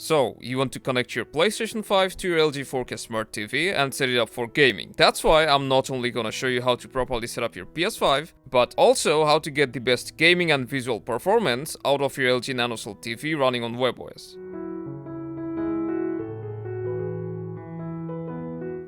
So, you want to connect your PlayStation 5 to your LG 4K Smart TV and set it up for gaming. That's why I'm not only gonna show you how to properly set up your PS5, but also how to get the best gaming and visual performance out of your LG NanoCell TV running on webOS.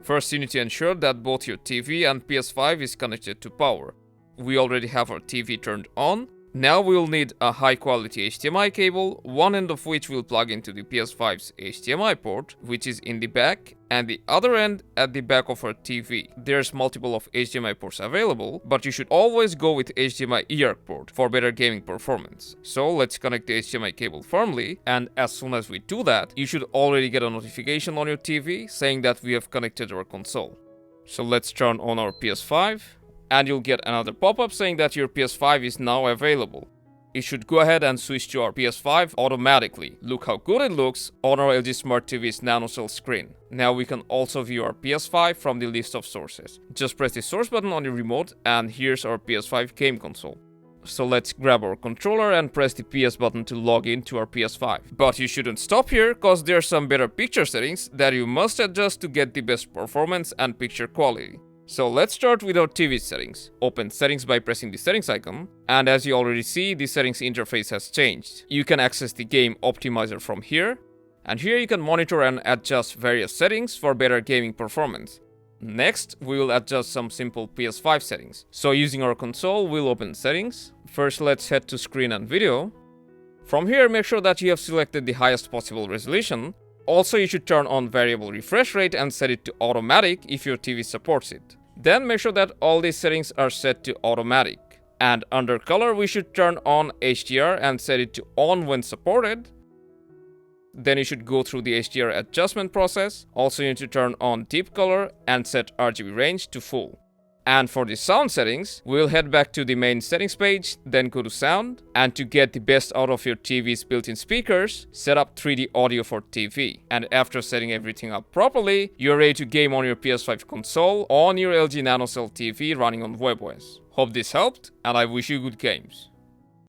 First, you need to ensure that both your TV and PS5 is connected to power. We already have our TV turned on. Now we will need a high quality HDMI cable, one end of which will plug into the PS5's HDMI port, which is in the back, and the other end at the back of our TV. There's multiple of HDMI ports available, but you should always go with HDMI eARC port for better gaming performance. So let's connect the HDMI cable firmly, and as soon as we do that, you should already get a notification on your TV saying that we have connected our console. So let's turn on our PS5. And you'll get another pop-up saying that your PS5 is now available. You should go ahead and switch to our PS5 automatically. Look how good it looks on our LG Smart TV's NanoCell screen. Now we can also view our PS5 from the list of sources. Just press the source button on your remote and here's our PS5 game console. So let's grab our controller and press the PS button to log in to our PS5. But you shouldn't stop here, cause there are some better picture settings that you must adjust to get the best performance and picture quality. So let's start with our TV settings. Open settings by pressing the settings icon, and as you already see, the settings interface has changed. You can access the game optimizer from here, and here you can monitor and adjust various settings for better gaming performance. Next, we will adjust some simple PS5 settings. So using our console, we'll open settings. First, let's head to screen and video. From here, make sure that you have selected the highest possible resolution. Also, you should turn on variable refresh rate and set it to automatic if your TV supports it. Then make sure that all these settings are set to automatic. And under color, we should turn on HDR and set it to on when supported. Then you should go through the HDR adjustment process. Also, you need to turn on deep color and set RGB range to full. And for the sound settings, we'll head back to the main settings page, then go to sound. And to get the best out of your TV's built-in speakers, set up 3D audio for TV. And after setting everything up properly, you're ready to game on your PS5 console on your LG NanoCell TV running on webOS. Hope this helped, and I wish you good games.